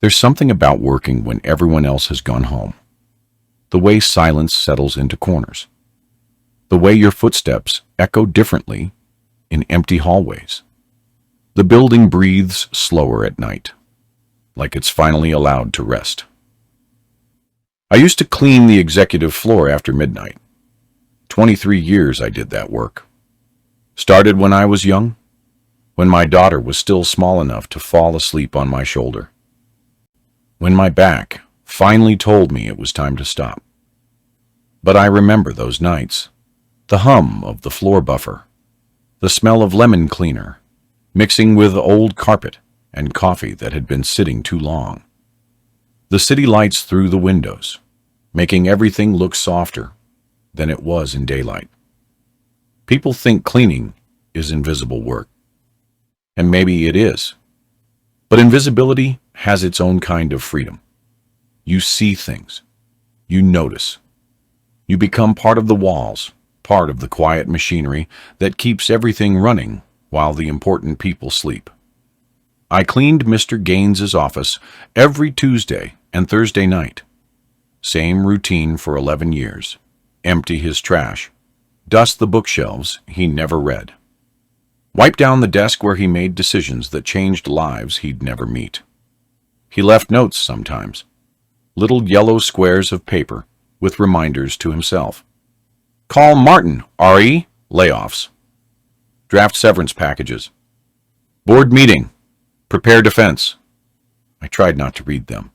There's something about working when everyone else has gone home. The way silence settles into corners. The way your footsteps echo differently in empty hallways. The building breathes slower at night, like it's finally allowed to rest. I used to clean the executive floor after midnight. 23 years I did that work. Started when I was young, when my daughter was still small enough to fall asleep on my shoulder. When my back finally told me it was time to stop. But I remember those nights, the hum of the floor buffer, the smell of lemon cleaner, mixing with old carpet and coffee that had been sitting too long. The city lights through the windows, making everything look softer than it was in daylight. People think cleaning is invisible work, and maybe it is. But invisibility has its own kind of freedom. You see things. You notice. You become part of the walls, part of the quiet machinery that keeps everything running while the important people sleep. I cleaned Mr. Gaines's office every Tuesday and Thursday night. Same routine for 11 years. Empty his trash. Dust the bookshelves he never read. Wipe down the desk where he made decisions that changed lives he'd never meet. He left notes sometimes. Little yellow squares of paper with reminders to himself. Call Martin, R.E., layoffs. Draft severance packages. Board meeting. Prepare defense. I tried not to read them,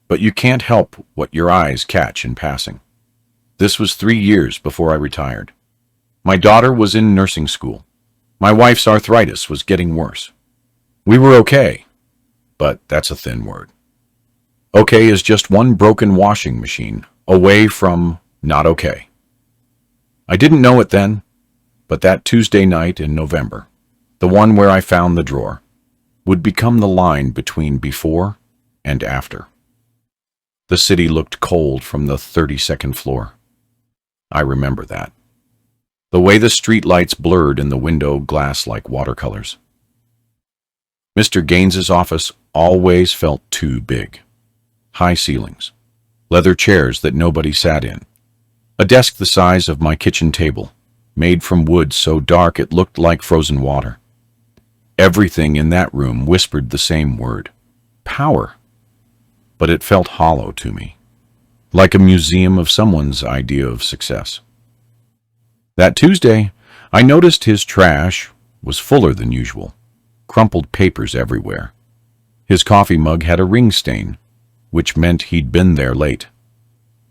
but you can't help what your eyes catch in passing. This was 3 years before I retired. My daughter was in nursing school. My wife's arthritis was getting worse. We were okay, but that's a thin word. Okay is just one broken washing machine away from not okay. I didn't know it then, but that Tuesday night in November, the one where I found the drawer, would become the line between before and after. The city looked cold from the 32nd floor. I remember that. The way the street lights blurred in the window glass like watercolors. Mr. Gaines's office always felt too big. High ceilings, leather chairs that nobody sat in, a desk the size of my kitchen table, made from wood so dark it looked like frozen water. Everything in that room whispered the same word, power, but it felt hollow to me, like a museum of someone's idea of success. That Tuesday, I noticed his trash was fuller than usual, crumpled papers everywhere. His coffee mug had a ring stain, which meant he'd been there late.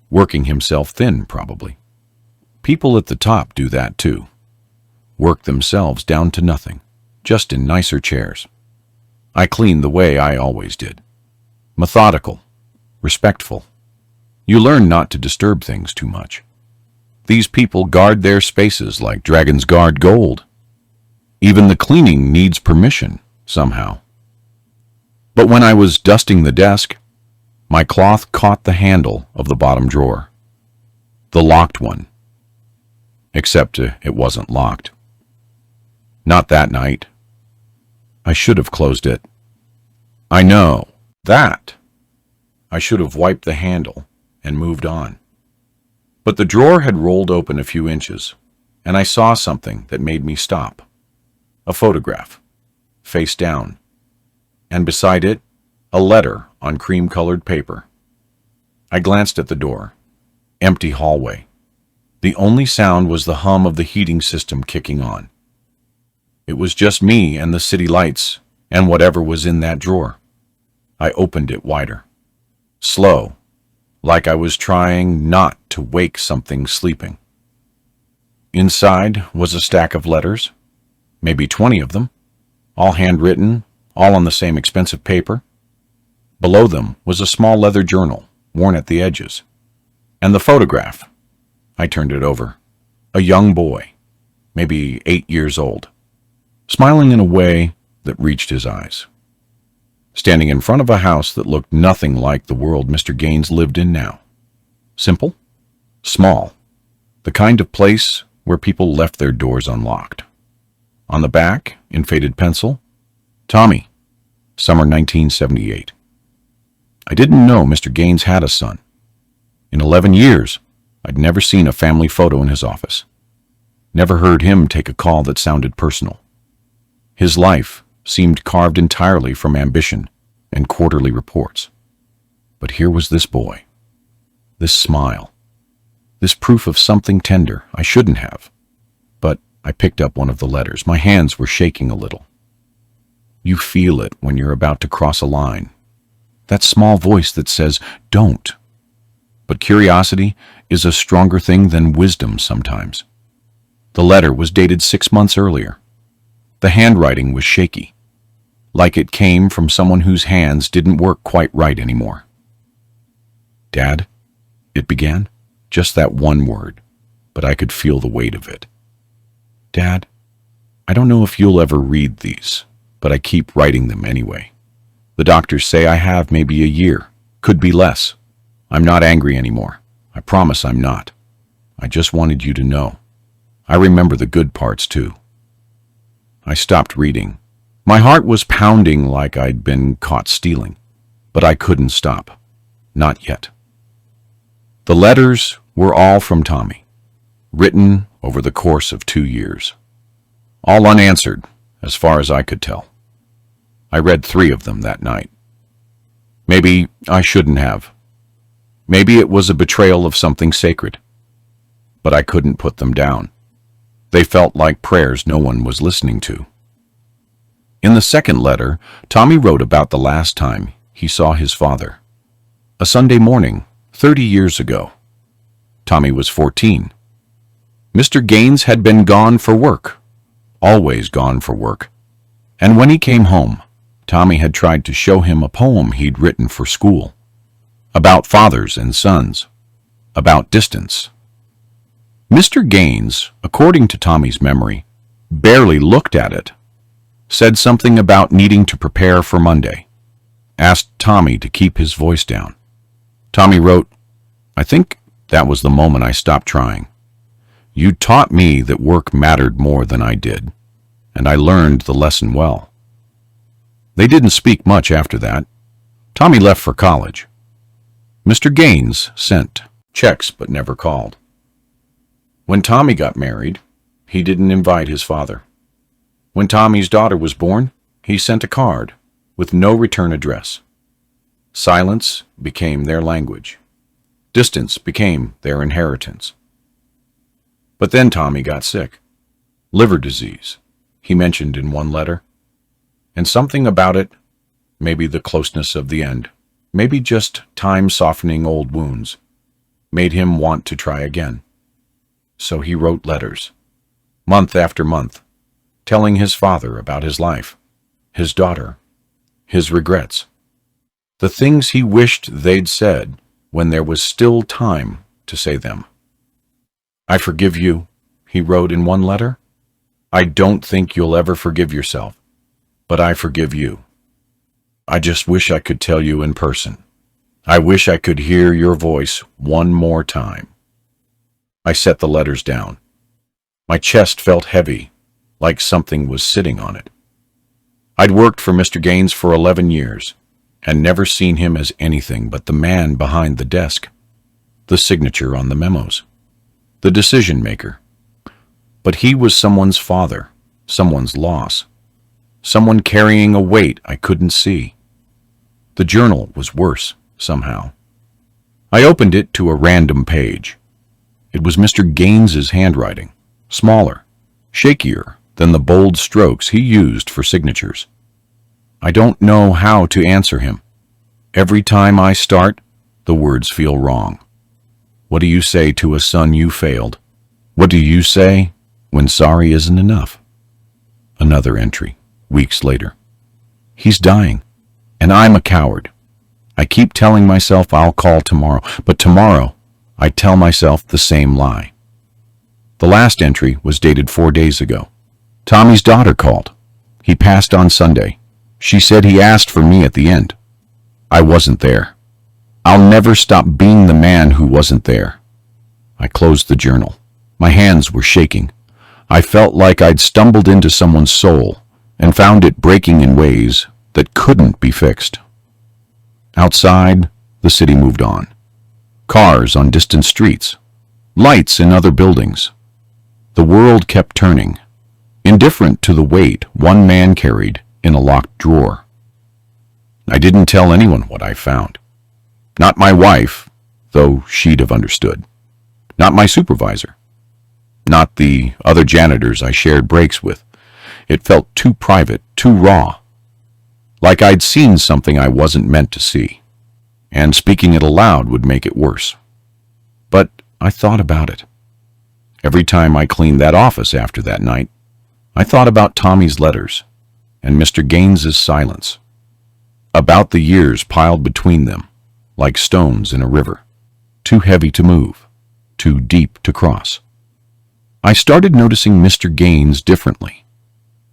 Working himself thin, probably. People at the top do that too. Work themselves down to nothing, just in nicer chairs. I cleaned the way I always did. Methodical, respectful. You learn not to disturb things too much. These people guard their spaces like dragons guard gold. Even the cleaning needs permission, somehow. But when I was dusting the desk, my cloth caught the handle of the bottom drawer. The locked one. Except it wasn't locked. Not that night. I should have closed it. I know that. I should have wiped the handle and moved on. But the drawer had rolled open a few inches, and I saw something that made me stop. A photograph, face down, and beside it, a letter on cream-colored paper. I glanced at the door. Empty hallway. The only sound was the hum of the heating system kicking on. It was just me and the city lights and whatever was in that drawer. I opened it wider. Slow, like I was trying not to wake something sleeping. Inside was a stack of letters, maybe 20 of them, all handwritten, all on the same expensive paper. Below them was a small leather journal, worn at the edges. And the photograph. I turned it over. A young boy, maybe 8 years old, smiling in a way that reached his eyes. Standing in front of a house that looked nothing like the world Mr. Gaines lived in now. Simple, small, the kind of place where people left their doors unlocked. On the back, in faded pencil, Tommy, summer 1978. I didn't know Mr. Gaines had a son. In 11 years, I'd never seen a family photo in his office. Never heard him take a call that sounded personal. His life seemed carved entirely from ambition and quarterly reports. But here was this boy, this smile, this proof of something tender I shouldn't have. But I picked up one of the letters. My hands were shaking a little. You feel it when you're about to cross a line. That small voice that says, don't. But curiosity is a stronger thing than wisdom sometimes. The letter was dated 6 months earlier. The handwriting was shaky, like it came from someone whose hands didn't work quite right anymore. Dad, it began, just that one word, but I could feel the weight of it. Dad, I don't know if you'll ever read these, but I keep writing them anyway. The doctors say I have maybe a year, could be less. I'm not angry anymore. I promise I'm not. I just wanted you to know. I remember the good parts too. I stopped reading. My heart was pounding like I'd been caught stealing, but I couldn't stop. Not yet. The letters were all from Tommy, written over the course of 2 years. All unanswered, as far as I could tell. I read 3 of them that night. Maybe I shouldn't have. Maybe it was a betrayal of something sacred. But I couldn't put them down. They felt like prayers no one was listening to. In the second letter, Tommy wrote about the last time he saw his father. A Sunday morning, 30 years ago. Tommy was 14. Mr. Gaines had been gone for work, always gone for work. And when he came home, Tommy had tried to show him a poem he'd written for school. About fathers and sons. About distance. Mr. Gaines, according to Tommy's memory, barely looked at it. Said something about needing to prepare for Monday. Asked Tommy to keep his voice down. Tommy wrote, I think that was the moment I stopped trying. You taught me that work mattered more than I did, and I learned the lesson well. They didn't speak much after that. Tommy left for college. Mr. Gaines sent checks but never called. When Tommy got married, he didn't invite his father. When Tommy's daughter was born, he sent a card with no return address. Silence became their language. Distance became their inheritance. But then Tommy got sick. Liver disease, he mentioned in one letter. And something about it, maybe the closeness of the end, maybe just time softening old wounds, made him want to try again. So he wrote letters, month after month, telling his father about his life, his daughter, his regrets, the things he wished they'd said when there was still time to say them. I forgive you, he wrote in one letter. I don't think you'll ever forgive yourself, but I forgive you. I just wish I could tell you in person. I wish I could hear your voice one more time. I set the letters down. My chest felt heavy, like something was sitting on it. I'd worked for Mr. Gaines for 11 years, and never seen him as anything but the man behind the desk, the signature on the memos, the decision maker. But he was someone's father, someone's loss, someone carrying a weight I couldn't see. The journal was worse, somehow. I opened it to a random page. It was Mr. Gaines's handwriting, smaller, shakier than the bold strokes he used for signatures. I don't know how to answer him. Every time I start, the words feel wrong. What do you say to a son you failed? What do you say when sorry isn't enough? Another entry, weeks later. He's dying, and I'm a coward. I keep telling myself I'll call tomorrow, but tomorrow I tell myself the same lie. The last entry was dated 4 days ago. Tommy's daughter called. He passed on Sunday. She said he asked for me at the end. I wasn't there. I'll never stop being the man who wasn't there. I closed the journal. My hands were shaking. I felt like I'd stumbled into someone's soul and found it breaking in ways that couldn't be fixed. Outside, the city moved on. Cars on distant streets, lights in other buildings. The world kept turning, indifferent to the weight one man carried in a locked drawer. I didn't tell anyone what I found. Not my wife, though she'd have understood. Not my supervisor. Not the other janitors I shared breaks with. It felt too private, too raw. Like I'd seen something I wasn't meant to see. And speaking it aloud would make it worse. But I thought about it. Every time I cleaned that office after that night, I thought about Tommy's letters and Mr. Gaines's silence. About the years piled between them, like stones in a river, too heavy to move, too deep to cross. I started noticing Mr. Gaines differently,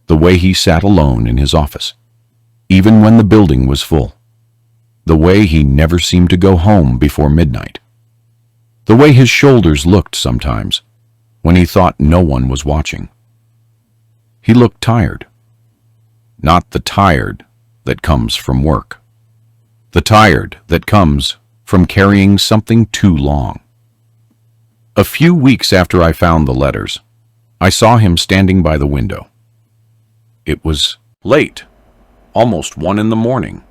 the way he sat alone in his office, even when the building was full, the way he never seemed to go home before midnight, the way his shoulders looked sometimes when he thought no one was watching. He looked tired, not the tired that comes from work, the tired that comes from carrying something too long. A few weeks after I found the letters, I saw him standing by the window. It was late, almost 1 a.m.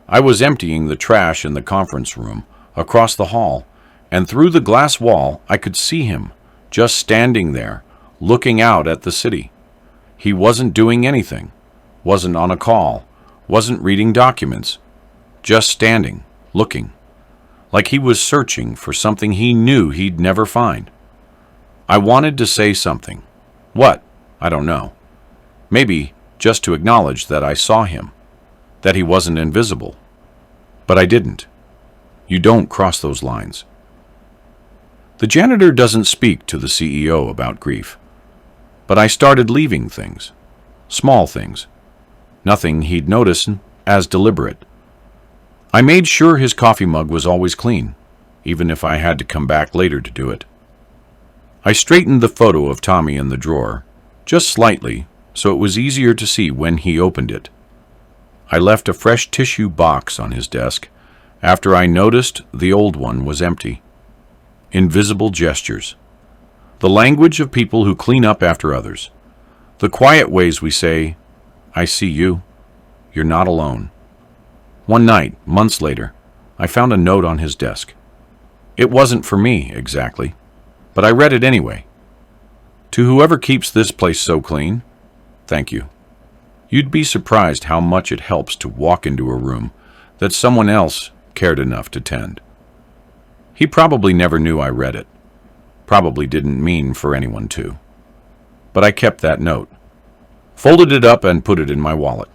I was emptying the trash in the conference room across the hall, and through the glass wall I could see him, just standing there, looking out at the city. He wasn't doing anything, wasn't on a call, wasn't reading documents, just standing, looking, like he was searching for something he knew he'd never find. I wanted to say something. What? I don't know. Maybe just to acknowledge that I saw him, that he wasn't invisible. But I didn't. You don't cross those lines. The janitor doesn't speak to the CEO about grief. But I started leaving things, small things, nothing he'd notice as deliberate. I made sure his coffee mug was always clean, even if I had to come back later to do it. I straightened the photo of Tommy in the drawer, just slightly, so it was easier to see when he opened it. I left a fresh tissue box on his desk after I noticed the old one was empty. Invisible gestures. The language of people who clean up after others. The quiet ways we say, I see you. You're not alone. One night, months later, I found a note on his desk. It wasn't for me, exactly, but I read it anyway. To whoever keeps this place so clean, thank you. You'd be surprised how much it helps to walk into a room that someone else cared enough to tend. He probably never knew I read it. Probably didn't mean for anyone to. But I kept that note, folded it up and put it in my wallet.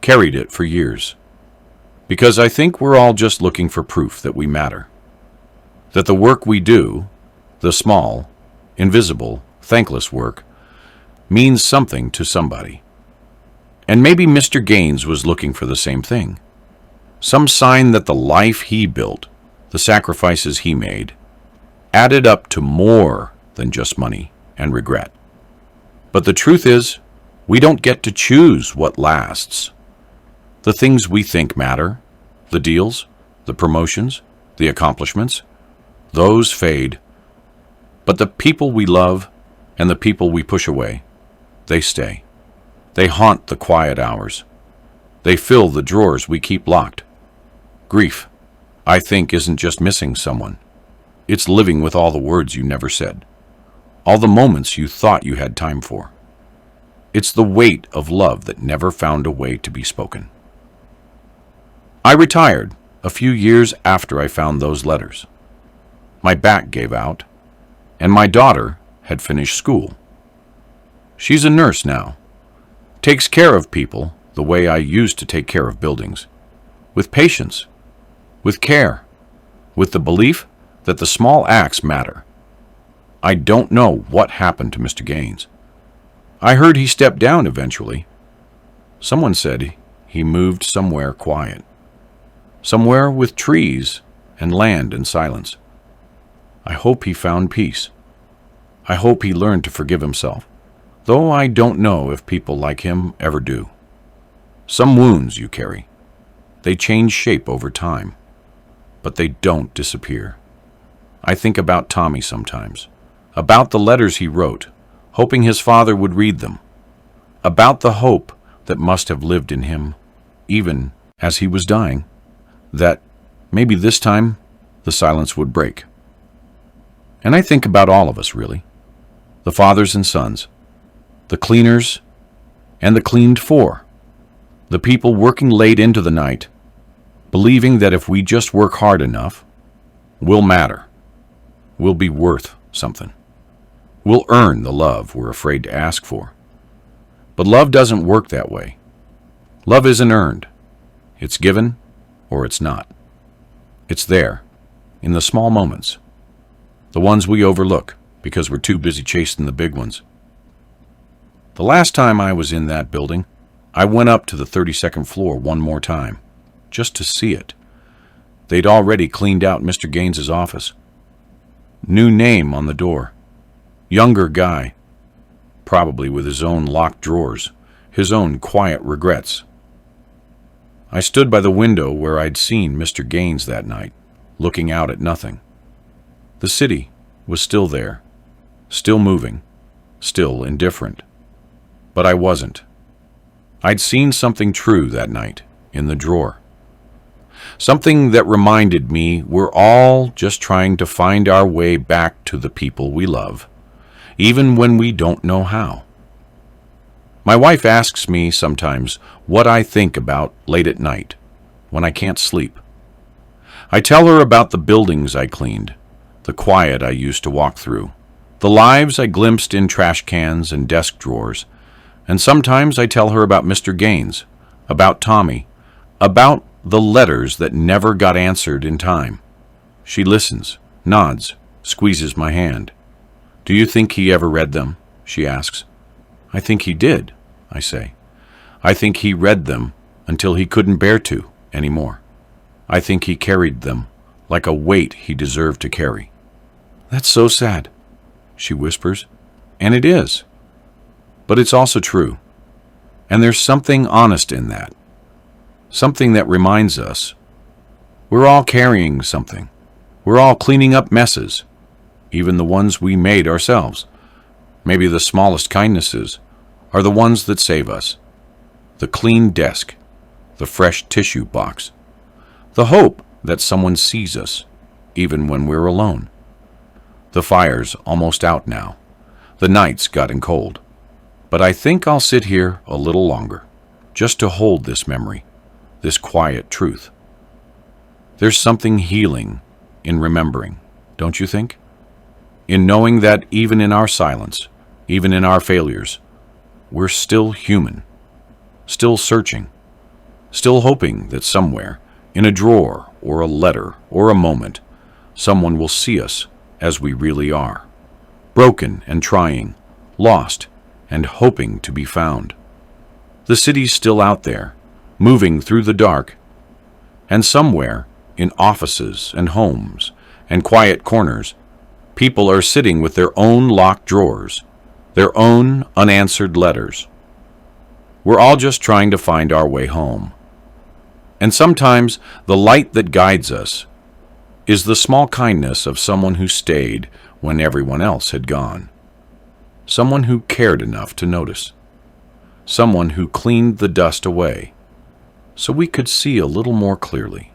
Carried it for years. Because I think we're all just looking for proof that we matter. That the work we do, the small, invisible, thankless work, means something to somebody. And maybe Mr. Gaines was looking for the same thing. Some sign that the life he built, the sacrifices he made, added up to more than just money and regret. But the truth is, we don't get to choose what lasts. The things we think matter, the deals, the promotions, the accomplishments, those fade. But the people we love and the people we push away, they stay. They haunt the quiet hours. They fill the drawers we keep locked. Grief, I think, isn't just missing someone. It's living with all the words you never said, all the moments you thought you had time for. It's the weight of love that never found a way to be spoken. I retired a few years after I found those letters. My back gave out, and my daughter had finished school. She's a nurse now, takes care of people the way I used to take care of buildings, with patience, with care, with the belief that the small acts matter. I don't know what happened to Mr. Gaines. I heard he stepped down eventually. Someone said he moved somewhere quiet, somewhere with trees and land and silence. I hope he found peace. I hope he learned to forgive himself, though I don't know if people like him ever do. Some wounds you carry, They change shape over time, but they don't disappear. I think about Tommy sometimes, about the letters he wrote, hoping his father would read them, about the hope that must have lived in him, even as he was dying, that maybe this time the silence would break. And I think about all of us, really, the fathers and sons, the cleaners and the cleaned for, the people working late into the night, believing that if we just work hard enough, we'll matter, we'll be worth something. We'll earn the love we're afraid to ask for. But love doesn't work that way. Love isn't earned. It's given or it's not. It's there, in the small moments, the ones we overlook because we're too busy chasing the big ones. The last time I was in that building, I went up to the 32nd floor one more time, just to see it. They'd already cleaned out Mr. Gaines's office. New name on the door. Younger guy, probably with his own locked drawers, his own quiet regrets. I stood by the window where I'd seen Mr. Gaines that night, looking out at nothing. The city was still there, still moving, still indifferent. But I wasn't. I'd seen something true that night in the drawer. Something that reminded me we're all just trying to find our way back to the people we love, even when we don't know how. My wife asks me sometimes what I think about late at night, when I can't sleep. I tell her about the buildings I cleaned, the quiet I used to walk through, the lives I glimpsed in trash cans and desk drawers, and sometimes I tell her about Mr. Gaines, about Tommy, about the letters that never got answered in time. She listens, nods, squeezes my hand. "Do you think he ever read them?" she asks. "I think he did," I say. "I think he read them until he couldn't bear to anymore. I think he carried them like a weight he deserved to carry." "That's so sad," she whispers. And it is. But it's also true. And there's something honest in that. Something that reminds us we're all carrying something. We're all cleaning up messes, even the ones we made ourselves. Maybe the smallest kindnesses are the ones that save us. The clean desk, the fresh tissue box, the hope that someone sees us, even when we're alone. The fire's almost out now. The night's gotten cold. But I think I'll sit here a little longer, just to hold this memory, this quiet truth. There's something healing in remembering, don't you think? In knowing that even in our silence, even in our failures, we're still human, still searching, still hoping that somewhere, in a drawer or a letter or a moment, someone will see us as we really are, broken and trying, lost and hoping to be found. The city's still out there, moving through the dark, and somewhere, in offices and homes and quiet corners, people are sitting with their own locked drawers, their own unanswered letters. We're all just trying to find our way home. And sometimes the light that guides us is the small kindness of someone who stayed when everyone else had gone. Someone who cared enough to notice. Someone who cleaned the dust away so we could see a little more clearly.